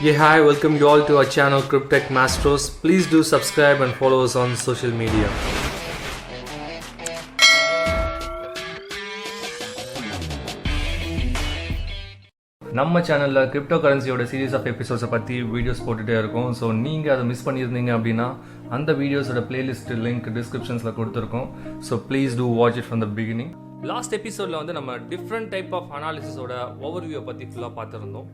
Yeah, hi, welcome you all to our channel Cryptech Maestros. Please do subscribe and follow us on social media. நம்ம சேனல்ல கிரிப்டோகரன்சியோட series of எபிசோட்ஸை பற்றி videos போட்டுகிட்டே இருக்கோம். So நீங்கள் அதை miss பண்ணியிருந்தீங்க அப்படின்னா அந்த வீடியோஸோட பிளேலிஸ்ட் லிங்க் டிஸ்கிரிப்ஷன்ஸில் கொடுத்துருக்கோம். So please do watch it from the beginning. Last எபிசோடில் வந்து நம்ம டிஃப்ரெண்ட் டைப் ஆஃப் அனாலிசிஸோட ஓவர்வியூவை பற்றி ஃபுல்லாக பார்த்துருந்தோம்.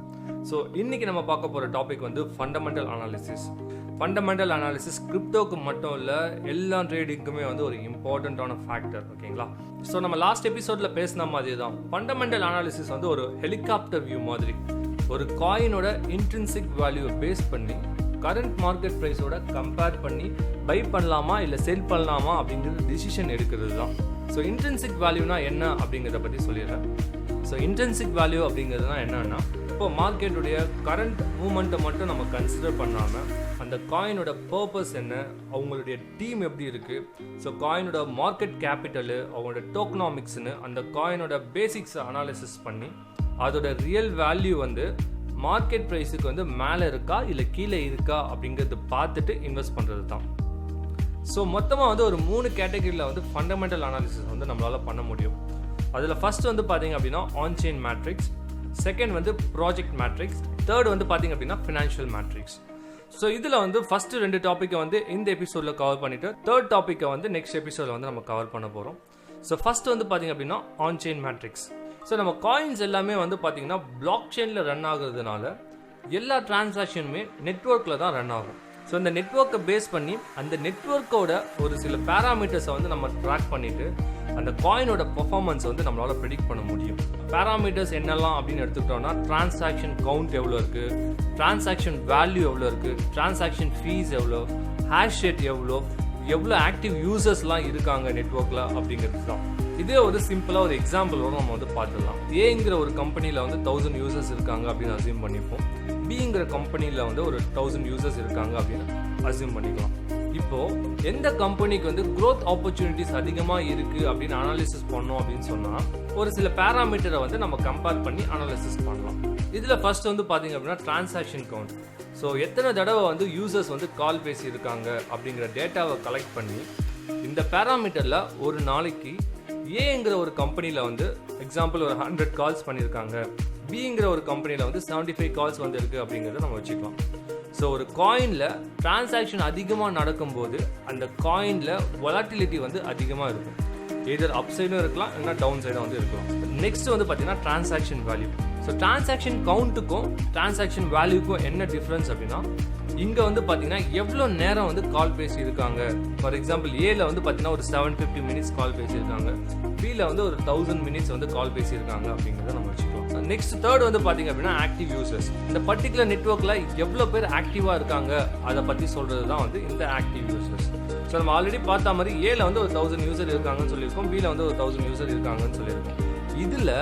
ஸோ இன்றைக்கி நம்ம பார்க்க போகிற டாபிக் வந்து ஃபண்டமெண்டல் அனாலிசிஸ். ஃபண்டமெண்டல் அனாலிசிஸ் கிரிப்டோக்கு மட்டும் இல்லை, எல்லா ட்ரேடிங்க்குமே வந்து ஒரு இம்பார்ட்டண்ட்டான ஃபேக்டர். ஓகேங்களா? ஸோ நம்ம லாஸ்ட் எபிசோடில் பேசின மாதிரி தான் ஃபண்டமெண்டல் அனாலிசிஸ் வந்து ஒரு ஹெலிகாப்டர் வியூ மாதிரி. ஒரு காயினோட இன்ட்ரின்சிக் வேல்யூவை பேஸ் பண்ணி கரண்ட் மார்க்கெட் ப்ரைஸோட கம்பேர் பண்ணி பை பண்ணலாமா இல்லை செல் பண்ணலாமா அப்படிங்கிறது டிசிஷன் எடுக்கிறது தான். ஸோ இன்ட்ரின்சிக் வேல்யூனா என்ன அப்படிங்கிறத பற்றி சொல்லிடுறேன். ஸோ இன்ட்ரின்சிக் வேல்யூ அப்படிங்கிறதுனா என்னன்னா, இப்போ மார்க்கெட்டுடைய கரண்ட் மூமெண்ட்டை மட்டும் நம்ம கன்சிடர் பண்ணாமல் அந்த காயினோட பர்பஸ் என்ன, அவங்களுடைய டீம் எப்படி இருக்குது, ஸோ காயினோட மார்க்கெட் கேபிட்டலு, அவங்களோட டோக்கனாமிக்ஸ்னு அந்த காயினோட பேசிக்ஸை அனாலிசிஸ் பண்ணி அதோட ரியல் வேல்யூ வந்து மார்க்கெட் ப்ரைஸுக்கு வந்து மேலே இருக்கா இல்லை கீழே இருக்கா அப்படிங்கிறது பார்த்துட்டு இன்வெஸ்ட் பண்ணுறது தான். ஸோ மொத்தமாக வந்து ஒரு 3 கேட்டகரியில் வந்து ஃபண்டமெண்டல் அனாலிசிஸ் வந்து நம்மளால் பண்ண முடியும். அதில் ஃபர்ஸ்ட் வந்து பார்த்தீங்க அப்படின்னா ஆன்செயின் மேட்ரிக்ஸ், செகண்ட் வந்து ப்ராஜெக்ட் மேட்ரிக்ஸ், தேர்ட் வந்து பார்த்தீங்க அப்படின்னா ஃபினான்ஷியல் மேட்ரிக்ஸ். ஸோ இதில் வந்து ஃபஸ்ட்டு 2 டாப்பிக்கை வந்து இந்த எபிசோடில் கவர் பண்ணிவிட்டு தேர்ட் டாப்பிக்கை வந்து நெக்ஸ்ட் எபிசோடில் வந்து நம்ம கவர் பண்ண போகிறோம். ஸோ ஃபஸ்ட்டு வந்து பார்த்தீங்க அப்படின்னா ஆன்செயின் மேட்ரிக்ஸ். ஸோ நம்ம காயின்ஸ் எல்லாமே வந்து பார்த்தீங்கன்னா பிளாக் செயினில் ரன் ஆகுறதுனால எல்லா டிரான்சாக்ஷனுமே நெட்வொர்க்கில் தான் ரன் ஆகும். ஸோ இந்த நெட்வொர்க்கை பேஸ் பண்ணி அந்த நெட்வொர்க்கோட ஒரு சில பேராமீட்டர்ஸை வந்து நம்ம ட்ராக் பண்ணிவிட்டு அந்த காயினோட பெர்ஃபார்மன்ஸை வந்து நம்மளால் ப்ரெடிக்ட் பண்ண முடியும். பேராமீட்டர்ஸ் என்னெல்லாம் அப்படின்னு எடுத்துக்கிட்டோம்னா, டிரான்சாக்ஷன் கவுண்ட் எவ்வளோ இருக்குது, டிரான்சாக்ஷன் வேல்யூ எவ்வளோ இருக்குது, டிரான்சாக்ஷன் ஃபீஸ் எவ்வளோ, ஹேஷ் ரேட் எவ்வளோ ஆக்டிவ் யூசர்ஸ்லாம் இருக்காங்க நெட்வொர்க்கில் அப்படிங்கிறது தான். இதே ஒரு சிம்பிளாக ஒரு எக்ஸாம்பிளோட நம்ம வந்து பார்த்துடலாம். ஏங்கிற ஒரு கம்பெனியில் வந்து 1000 யூசர்ஸ் இருக்காங்க அப்படின்னு அசியூம் பண்ணிப்போம். பிங்கிற கம்பெனியில் வந்து ஒரு 1000 யூசர்ஸ் இருக்காங்க அப்படின்னு அசியூம் பண்ணிக்கலாம். இப்போது எந்த கம்பெனிக்கு வந்து க்ரோத் ஆப்பர்ச்சுனிட்டிஸ் அதிகமாக இருக்குது அப்படின்னு அனாலிசிஸ் பண்ணோம் அப்படின்னு சொன்னால் ஒரு சில பேராமீட்டரை வந்து நம்ம கம்பேர் பண்ணி அனாலிசிஸ் பண்ணலாம். இதில் ஃபர்ஸ்ட் வந்து பார்த்தீங்க அப்படின்னா டிரான்சாக்ஷன் கவுண்ட். ஸோ எத்தனை தடவை வந்து யூசர்ஸ் வந்து கால் பேசியிருக்காங்க அப்படிங்கிற டேட்டாவை கலெக்ட் பண்ணி இந்த பேராமீட்டரில் ஒரு நாளைக்கு ஏங்கிற ஒரு கம்பெனியில் வந்து எக்ஸாம்பிள் ஒரு 100 கால்ஸ் பண்ணியிருக்காங்க, பிங்கிற ஒரு கம்பெனியில் வந்து 75 கால்ஸ் வந்து இருக்குது அப்படிங்கிறத நம்ம வச்சுக்கலாம். ஸோ ஒரு காயினில் டிரான்சாக்ஷன் அதிகமாக நடக்கும்போது அந்த காயினில் வொலாட்டிலிட்டி வந்து அதிகமாக இருக்கும். எதர் அப் சைடும் இருக்கலாம், இல்லைனா டவுன் சைடும் வந்து இருக்கலாம். நெக்ஸ்ட் வந்து பார்த்தீங்கன்னா டிரான்சாக்ஷன் வேல்யூ. ஸோ டிரான்சாக்ஷன் கவுண்ட்டுக்கும் டிரான்சாக்ஷன் வேல்யூக்கும் என்ன டிஃப்ரென்ஸ் அப்படின்னா, இங்கே வந்து பார்த்தீங்கன்னா எவ்வளோ நேரம் வந்து கால் பேசியிருக்காங்க. ஃபார் எக்ஸாம்பிள் ஏல வந்து பார்த்தீங்கன்னா ஒரு 750 மினிட்ஸ் கால் பேசியிருக்காங்க, பியில் வந்து ஒரு 1000 மினிட்ஸ் வந்து கால் பேசியிருக்காங்க அப்படிங்கிறத நம்ம வச்சுக்கலாம். நெக்ஸ்ட் தேர்ட் வந்து பார்த்தீங்க அப்படின்னா ஆக்டிவ் யூசர்ஸ். இந்த பர்டிகுலர் நெட்வொர்க்கில் எவ்வளோ பேர் ஆக்டிவாக இருக்காங்க அதை பற்றி சொல்கிறது தான் வந்து இந்த ஆக்டிவ் யூசர்ஸ். ஸோ நம்ம ஆல்ரெடி பார்த்த மாதிரி ஏல வந்து ஒரு 1000 யூசர் இருக்காங்கன்னு சொல்லியிருக்கோம், பியில் வந்து ஒரு 1000 யூசர் இருக்காங்கன்னு சொல்லியிருக்கோம். இதில்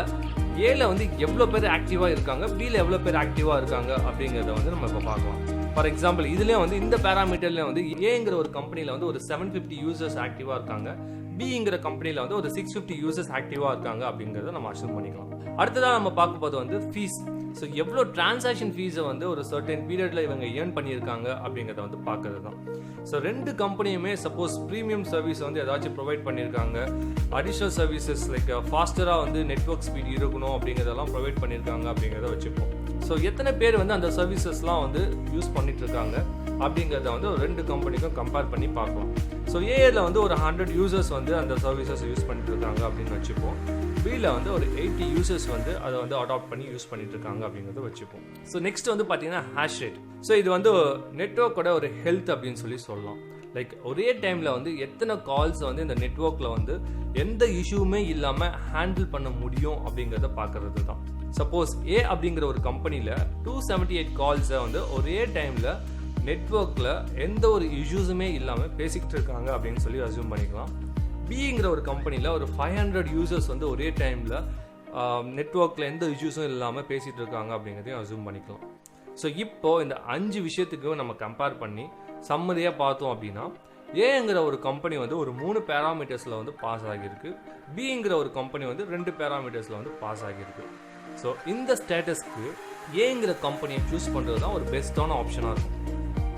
ஏல வந்து எவ்வளோ பேர் ஆக்டிவாக இருக்காங்க, பியில் எவ்வளோ பேர் ஆக்டிவாக இருக்காங்க அப்படிங்கிறத வந்து நம்ம இப்போ பார்க்கலாம். ஃபார் எக்ஸாம்பிள் இதுலேயே வந்து இந்த பேராமீட்டர்லேயே வந்து ஏங்கிற ஒரு கம்பெனியில் வந்து ஒரு 750 யூசர்ஸ் ஆக்டிவாக இருக்காங்க, பிங்கிற கம்பெனியில் வந்து ஒரு 650 யூசர்ஸ் ஆக்டிவாக இருக்காங்க அப்படிங்கிறத நம்ம அஷ்யூம் பண்ணிக்கலாம். அடுத்ததாக நம்ம பார்க்கும்போது வந்து ஃபீஸ். ஸோ எவ்வளோ டிரான்சாக்ஷன் ஃபீஸை வந்து ஒரு சர்டன் பீரியடில் இவங்க ஏர்ன் பண்ணியிருக்காங்க அப்படிங்கிறத வந்து பார்க்கறது தான். ஸோ 2 கம்பெனியுமே சப்போஸ் ப்ரீமியம் சர்வீஸ் வந்து ஏதாச்சும் ப்ரொவைட் பண்ணியிருக்காங்க, அடிஷ்னல் சர்வீசஸ் லைக் ஃபாஸ்டராக வந்து நெட்வொர்க் ஸ்பீட் இருக்கணும் அப்படிங்கிறதெல்லாம் ப்ரொவைட் பண்ணியிருக்காங்க அப்படிங்கிறத வச்சுப்போம். ஸோ எத்தனை பேர் வந்து அந்த சர்வீசஸ்லாம் வந்து யூஸ் பண்ணிட்டு இருக்காங்க அப்படிங்கிறத வந்து ஒரு 2 கம்பெனிக்கும் கம்பேர் பண்ணி பார்க்கலாம். ஸோ ஏல வந்து ஒரு 100 யூசர்ஸ் வந்து அந்த சர்வீசஸ் யூஸ் பண்ணிட்டு இருக்காங்க அப்படின்னு வச்சுப்போம். பியில் வந்து ஒரு 80 யூசர்ஸ் வந்து அதை வந்து அடாப்ட் பண்ணி யூஸ் பண்ணிட்டு இருக்காங்க அப்படிங்கிறத வச்சுப்போம். ஸோ நெக்ஸ்ட் வந்து பார்த்தீங்கன்னா ஹேஷ் ரேட். ஸோ இது வந்து நெட்வொர்க்கோட ஒரு ஹெல்த் அப்படின்னு சொல்லலாம். லைக் ஒரே டைமில் வந்து எத்தனை கால்ஸ் வந்து இந்த நெட்வொர்க்கில் வந்து எந்த இஷ்யூவுமே இல்லாமல் ஹேண்டில் பண்ண முடியும் அப்படிங்கிறத பார்க்கறது தான். சப்போஸ் ஏ அப்படிங்கிற ஒரு கம்பெனியில் 278 கால்ஸை வந்து ஒரே டைமில் நெட்வொர்க்கில் எந்த ஒரு இஷ்யூஸுமே இல்லாமல் பேசிக்கிட்டு இருக்காங்க அப்படின்னு சொல்லி அஸ்யூம் பண்ணிக்கலாம். பிங்கிற ஒரு கம்பெனியில் ஒரு 500 யூசர்ஸ் வந்து ஒரே டைமில் நெட்வொர்க்கில் எந்த இஷ்யூஸும் இல்லாமல் பேசிகிட்டு இருக்காங்க அப்படிங்கிறதையும் அஸ்யூம் பண்ணிக்கலாம். ஸோ இப்போது இந்த 5 விஷயத்துக்கும் நம்ம கம்பேர் பண்ணி சம்மதியாக பார்த்தோம் அப்படின்னா, ஏங்கிற ஒரு கம்பெனி வந்து ஒரு 3 பேராமீட்டர்ஸில் வந்து பாஸ் ஆகியிருக்கு, பிங்கிற ஒரு கம்பெனி வந்து 2 பேராமீட்டர்ஸில் வந்து பாஸ் ஆகியிருக்கு. ஸோ இந்த ஸ்டேட்டஸ்க்கு ஏங்கிற கம்பெனியை சூஸ் பண்ணுறது தான் ஒரு பெஸ்ட்டான ஆப்ஷனாக இருக்கும்.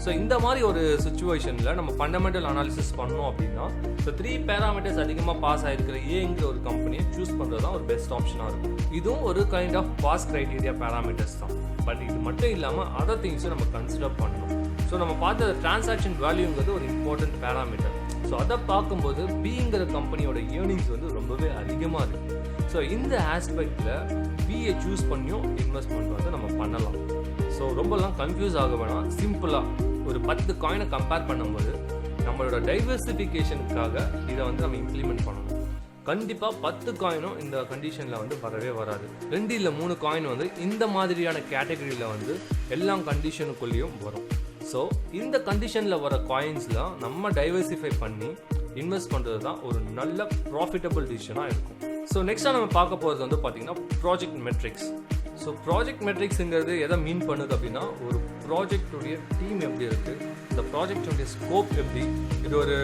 ஸோ இந்த மாதிரி ஒரு சுச்சுவேஷனில் நம்ம ஃபண்டமெண்டல் அனாலிசிஸ் பண்ணோம் அப்படின்னா ஸோ 3 பேராமீட்டர்ஸ் அதிகமாக பாஸ் ஆகிருக்கிற ஏங்கிற ஒரு கம்பெனியை சூஸ் பண்ணுறது தான் ஒரு பெஸ்ட் ஆப்ஷனாக இருக்கும். இதுவும் ஒரு kind of pass criteria parameters தான். பட் இது மட்டும் இல்லாமல் அதர் திங்ஸும் நம்ம கன்சிடர் பண்ணணும். ஸோ நம்ம பார்த்த டிரான்சாக்ஷன் வேல்யூங்கிறது ஒரு இம்பார்ட்டன்ட் பேராமீட்டர். ஸோ அதை பார்க்கும்போது பிங்கிற கம்பெனியோட ஏர்னிங்ஸ் வந்து ரொம்பவே அதிகமாக இருக்குது. ஸோ இந்த ஆஸ்பெக்டில் பியை சூஸ் பண்ணியும் இன்வெஸ்ட்மெண்ட் வந்து நம்ம பண்ணலாம். ஸோ ரொம்பலாம் கன்ஃபியூஸ் ஆக வேணாம். சிம்பிளாக ஒரு 10 காயினை கம்பேர் பண்ணும்போது நம்மளோட டைவர்சிஃபிகேஷனுக்காக இதை வந்து நம்ம இம்ப்ளிமெண்ட் பண்ணணும். கண்டிப்பாக 10 காயினும் இந்த கண்டிஷனில் வந்து வரவே வராது. 2 இல்லை 3 காயின் வந்து இந்த மாதிரியான கேட்டகரியில் வந்து எல்லா கண்டிஷனுக்குள்ளேயும் வரும். ஸோ இந்த கண்டிஷனில் வர காயின்ஸ்லாம் நம்ம டைவர்சிஃபை பண்ணி இன்வெஸ்ட் பண்ணுறது தான் ஒரு நல்ல ப்ராஃபிட்டபிள் டிசிஷனாக இருக்கும். ஸோ நெக்ஸ்ட்டாக நம்ம பார்க்க போகிறது வந்து பார்த்திங்கன்னா ப்ராஜெக்ட் மெட்ரிக்ஸ். ஸோ ப்ராஜெக்ட் மெட்ரிக்ஸுங்கிறது எதை மீன் பண்ணுது அப்படின்னா ஒரு ப்ராஜெக்டுடைய டீம் எப்படி இருக்குது, இந்த ப்ராஜெக்டுடைய ஸ்கோப் எப்படி, இது ஒரு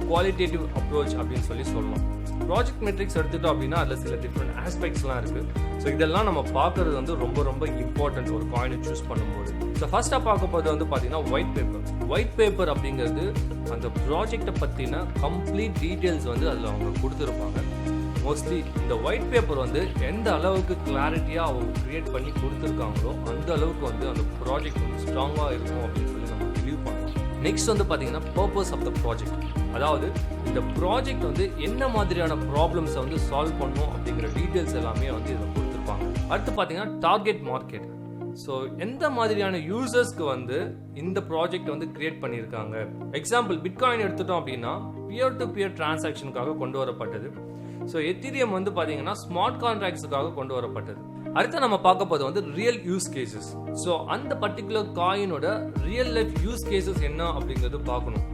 குவாலிட்டேட்டிவ் அப்ரோச் அப்படின்னு சொல்லலாம். ப்ராஜெக்ட் மெட்ரிக்ஸ் எடுத்துட்டோம் அப்படின்னா அதில் சில டிஃப்ரெண்ட் ஆஸ்பெக்ட்ஸ்லாம் இருக்குது. ஸோ இதெல்லாம் நம்ம பார்க்குறது வந்து ரொம்ப ரொம்ப இம்பார்ட்டன்ட் ஒரு காயினை சூஸ் பண்ணும்போது. ஸோ ஃபர்ஸ்ட்டாக பார்க்க போகிறது வந்து பார்த்தீங்கன்னா ஒயிட் பேப்பர். ஒயிட் பேப்பர் அப்படிங்கிறது அந்த ப்ராஜெக்டை பற்றின கம்ப்ளீட் டீட்டெயில்ஸ் வந்து அதில் அவங்க கொடுத்துருப்பாங்க. மோஸ்ட்லி இந்த ஒயிட் பேப்பர் வந்து எந்த அளவுக்கு கிளாரிட்டியாக அவங்க க்ரியேட் பண்ணி கொடுத்துருக்காங்களோ அந்த அளவுக்கு வந்து அந்த ப்ராஜெக்ட் வந்து ஸ்ட்ராங்காக இருக்கும் அப்படின்னு சொல்லி நம்ம பிலீவ் பண்ணலாம். நெக்ஸ்ட் வந்து பார்த்தீங்கன்னா பர்பஸ் ஆஃப் த ப்ராஜெக்ட். அதாவது இந்த ப்ராஜெக்ட் வந்து என்ன மாதிரியான ப்ராப்ளம்ஸை வந்து சால்வ் பண்ணும் அப்படிங்கிற டீட்டெயில்ஸ் எல்லாமே வந்து இதில் கொடுத்துருப்பாங்க. அடுத்து பார்த்தீங்கன்னா டார்கெட் மார்க்கெட். ஸோ எந்த மாதிரியான யூசர்ஸ்க்கு வந்து இந்த ப்ராஜெக்ட் வந்து கிரியேட் பண்ணியிருக்காங்க. எக்ஸாம்பிள் பிட்காயின் எடுத்துட்டோம் அப்படின்னா பியர் டு பியர் டிரான்சாக்ஷனுக்காக கொண்டு வரப்பட்டது. ஸோ எத்தீரியம் வந்து பார்த்தீங்கன்னா ஸ்மார்ட் கான்ட்ராக்ட்ஸுக்காக கொண்டு வரப்பட்டது. அடுத்து நம்ம பார்க்க போது வந்து ரியல் யூஸ் கேசஸ். ஸோ அந்த பர்டிகுலர் காயினோட ரியல் லைஃப் யூஸ் கேசஸ் என்ன அப்படிங்கிறது பார்க்கணும்.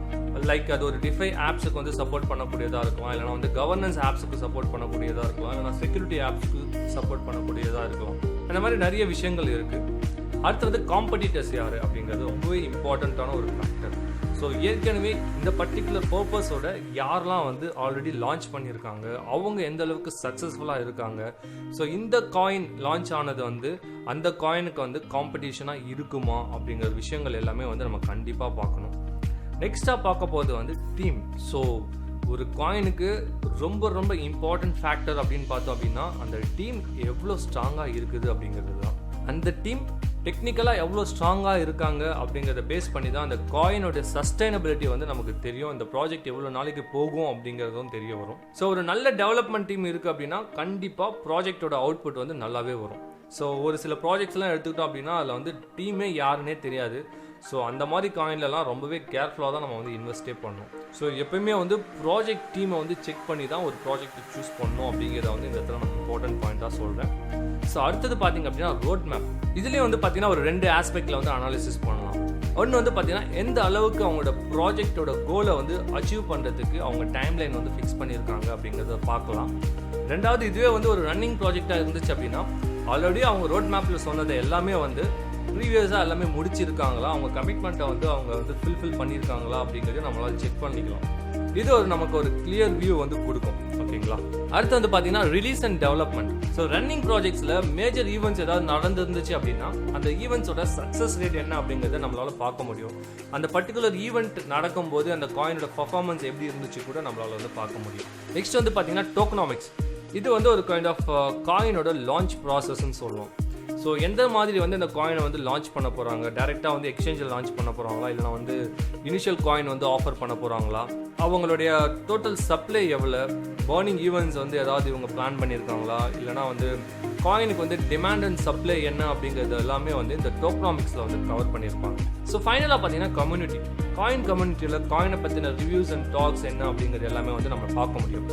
லைக் அது ஒரு டிஃபை ஆப்ஸுக்கு வந்து சப்போர்ட் பண்ணக்கூடியதாக இருக்கலாம், இல்லைனா வந்து கவர்னன்ஸ் ஆப்ஸுக்கு சப்போர்ட் பண்ணக்கூடியதாக இருக்கலாம், இல்லைனா செக்யூரிட்டி ஆப்ஸுக்கு சப்போர்ட் பண்ணக்கூடியதாக இருக்கலாம். அந்த மாதிரி நிறைய விஷயங்கள் இருக்குது. அடுத்து வந்து காம்படிட்டர்ஸ் யார் அப்படிங்கிறது ரொம்பவே இம்பார்ட்டண்ட்டான ஒரு ஃபேக்டர். ஸோ ஏற்கனவே இந்த பர்டிகுலர் பர்பஸோட யாரெல்லாம் வந்து ஆல்ரெடி லான்ச் பண்ணியிருக்காங்க, அவங்க எந்த அளவுக்கு சக்ஸஸ்ஃபுல்லாக இருக்காங்க. ஸோ இந்த காயின் லான்ச் ஆனது வந்து அந்த காயினுக்கு வந்து காம்படிஷனாக இருக்குமா அப்படிங்கிற விஷயங்கள் எல்லாமே வந்து நம்ம கண்டிப்பாக பார்க்கணும். நெக்ஸ்ட்டாக பார்க்க போகிறது வந்து டீம். ஸோ ஒரு காயினுக்கு ரொம்ப ரொம்ப இம்பார்ட்டன்ட் ஃபேக்டர் அப்படின்னு பார்த்தோம் அப்படின்னா அந்த டீம் எவ்வளோ ஸ்ட்ராங்காக இருக்குது அப்படிங்கிறது தான். அந்த டீம் டெக்னிக்கலாக எவ்வளோ ஸ்ட்ராங்காக இருக்காங்க அப்படிங்கிறத பேஸ் பண்ணி தான் அந்த காயினோட சஸ்டைனபிலிட்டி வந்து நமக்கு தெரியும். இந்த ப்ராஜெக்ட் எவ்வளோ நாளைக்கு போகும் அப்படிங்கிறதும் தெரிய வரும். ஸோ ஒரு நல்ல டெவலப்மெண்ட் டீம் இருக்குது அப்படின்னா கண்டிப்பாக ப்ராஜெக்டோட அவுட்புட் வந்து நல்லாவே வரும். ஸோ ஒரு சில ப்ராஜெக்ட்ஸ்லாம் எடுத்துக்கிட்டோம் அப்படின்னா அதில் வந்து டீமே யாருன்னே தெரியாது. ஸோ அந்த மாதிரி காயின்லலாம் ரொம்பவே கேர்ஃபுல்லாக தான் நம்ம வந்து இன்வெஸ்டே பண்ணணும். ஸோ எப்பயுமே வந்து ப்ராஜெக்ட் டீமை வந்து செக் பண்ணி தான் ஒரு ப்ராஜெக்ட் சூஸ் பண்ணணும் அப்படிங்கிறத வந்து இந்த இடத்துல நான் இம்பார்ட்டன்ட் பாயிண்ட்டாக சொல்கிறேன். ஸோ அடுத்தது பார்த்தீங்க அப்படின்னா ரோட் மேப். இதுலேயும் வந்து பார்த்தீங்கன்னா ஒரு 2 ஆஸ்பெக்டில் வந்து அனாலிசிஸ் பண்ணலாம். ஒன்று வந்து பார்த்தீங்கன்னா எந்த அளவுக்கு அவங்களோட ப்ராஜெக்டோட கோலை வந்து அச்சீவ் பண்ணுறதுக்கு அவங்க டைம்லைன் வந்து ஃபிக்ஸ் பண்ணியிருக்காங்க அப்படிங்கிறத பார்க்கலாம். ரெண்டாவது இதுவே வந்து ஒரு ரன்னிங் ப்ராஜெக்டாக இருந்துச்சு அப்படின்னா ஆல்ரெடி அவங்க ரோட் மேப்பில் சொன்னதை எல்லாமே வந்து ப்ரீவியஸாக எல்லாமே முடிச்சிருக்காங்களா, அவங்க கமிட்மெண்ட்டை வந்து அவங்க வந்து ஃபில்ஃபில் பண்ணியிருக்காங்களா அப்படிங்கிறத நம்மளால் செக் பண்ணிக்கலாம். இது நமக்கு ஒரு கிளியர் வியூ வந்து கொடுக்கும். ஓகேங்களா. அடுத்து வந்து பார்த்தீங்கன்னா release and development. So running ப்ராஜெக்ட்ஸில் மேஜர் ஈவெண்ட்ஸ் ஏதாவது நடந்துருந்துச்சு அப்படின்னா அந்த ஈவெண்ட்ஸோட சக்ஸஸ் ரேட் என்ன அப்படிங்கிறத நம்மளால் பார்க்க முடியும். அந்த பர்டிகுலர் ஈவெண்ட் நடக்கும்போது அந்த காயினோட பர்ஃபார்மன்ஸ் எப்படி இருந்துச்சு கூட நம்மளால் வந்து பார்க்க முடியும். நெக்ஸ்ட் வந்து பார்த்தீங்கன்னா டோக்கனாமிக்ஸ். இது வந்து ஒரு கைண்ட் ஆஃப் காயினோட லான்ச் ப்ராசஸ்ன்னு சொல்லுவோம். ஸோ எந்த மாதிரி வந்து இந்த காயினை வந்து லான்ச் பண்ண போகிறாங்க, டேரெக்டாக வந்து எக்ஸ்சேஞ்சில் லான்ச் பண்ண போகிறாங்களா, இல்லைனா வந்து இனிஷியல் காயின் வந்து ஆஃபர் பண்ண போகிறாங்களா, அவங்களுடைய டோட்டல் சப்ளை எவ்வளோ, பர்னிங் ஈவெண்ட்ஸ் வந்து ஏதாவது இவங்க பிளான் பண்ணியிருக்காங்களா, இல்லைனா வந்து காயினுக்கு வந்து டிமாண்ட் அண்ட் சப்ளை என்ன அப்படிங்கிறது எல்லாமே வந்து இந்த டோக்கனாமிக்ஸில் வந்து கவர் பண்ணியிருப்பாங்க. ஸோ ஃபைனலாக பார்த்தீங்கன்னா கம்யூனிட்டி. காயின் கம்யூனிட்டியில் காயினை பற்றின ரிவ்யூஸ் அண்ட் டாக்ஸ் என்ன அப்படிங்கிறது எல்லாமே வந்து நம்ம பார்க்க முடியும்.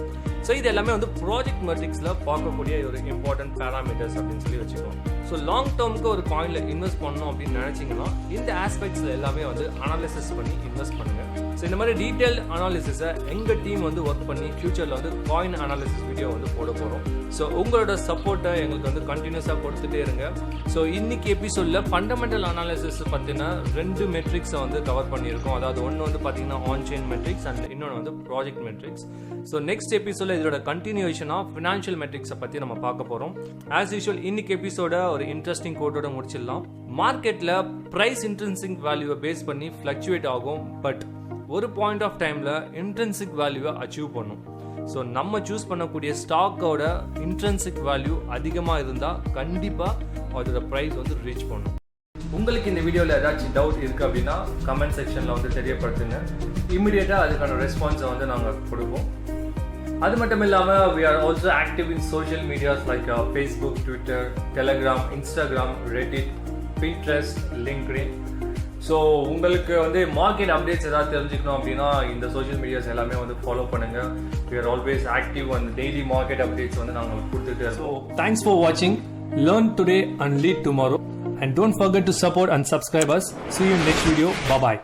ஸோ இது எல்லாமே வந்து ப்ராஜெக்ட் மெட்ரிக்ஸில் பார்க்கக்கூடிய ஒரு இம்பார்ட்டன்ட் பேராமீட்டர்ஸ் அப்படின்னு சொல்லி வச்சுக்கோங்க. ஸோ லாங் டேர்முக்கு ஒரு காயினில் இன்வெஸ்ட் பண்ணணும் அப்படின்னு நினச்சிங்கன்னா இந்த ஆஸ்பெக்ட்ஸில் எல்லாமே வந்து அனாலிசிஸ் பண்ணி இன்வெஸ்ட் பண்ணுங்கள். ஸோ இந்த மாதிரி டீட்டெயில் அனாலிசிஸை எங்கள் டீம் வந்து ஒர்க் பண்ணி ஃபியூச்சரில் வந்து காயின் அனாலிசிஸ் வீடியோ வந்து போட போகிறோம். ஸோ உங்களோட சப்போர்ட்டை எங்களுக்கு வந்து கண்டினியூஸாக கொடுத்துட்டே இருங்க. ஸோ இன்னைக்கு எபிசோடில் ஃபண்டமெண்டல் அனாலிசிஸ் பற்றின 2 மெட்ரிக்ஸை வந்து கவர் பண்ணியிருக்கோம். அதாவது ஒன்று வந்து பார்த்தீங்கன்னா ஆன்செயின் மெட்ரிக்ஸ் அண்ட் இன்னொன்று வந்து ப்ராஜெக்ட் மெட்ரிக்ஸ். ஸோ நெக்ஸ்ட் எபிசோடில் இதோட கண்டினியூஷனாக ஃபினான்ஷியல் மெட்ரிக்ஸை பற்றி நம்ம பார்க்க போகிறோம். ஆஸ் யூஷுவல் இன்னைக்கு எபிசோட ஒரு இன்ட்ரெஸ்டிங் கோட்டோட முடிச்சிடலாம். மார்க்கெட்டில் ப்ரைஸ் இன்ட்ரின்சிக் வேல்யூவை பேஸ் பண்ணி ஃப்ளக்சுவேட் ஆகும், பட் ஒரு பாயிண்ட் ஆஃப் டைமில் இன்ட்ரின்சிக் வேல்யூவை அச்சீவ் பண்ணும். ஸோ நம்ம சூஸ் பண்ணக்கூடிய ஸ்டாக்கோட இன்ட்ரின்சிக் வேல்யூ அதிகமாக இருந்தால் கண்டிப்பாக அதோட ப்ரைஸ் வந்து ரீச் பண்ணும். உங்களுக்கு இந்த வீடியோவில் ஏதாச்சும் டவுட் இருக்குது அப்படின்னா கமெண்ட் செக்ஷனில் வந்து தெரியப்படுத்துங்க. இம்மிடியேட்டாக அதுக்கான ரெஸ்பான்ஸை வந்து நாங்கள் கொடுப்போம். அது மட்டும் இல்லாமல் we are also active in social medias like Facebook, Twitter, Telegram, Instagram, Reddit, Pinterest, LinkedIn. So உங்களுக்கு வந்து மார்க்கெட் அப்டேட்ஸ் ஏதாவது தெரிஞ்சுக்கணும் அப்படின்னா இந்த சோஷியல் மீடியாஸ் எல்லாமே வந்து ஃபாலோ பண்ணுங்கள். we are always active on daily market updates வந்து நாங்கள் கொடுத்துட்டு இருக்கோம். Thanks for watching. Learn today and lead tomorrow. And don't forget to support and subscribe us. See you in next video. Bye bye.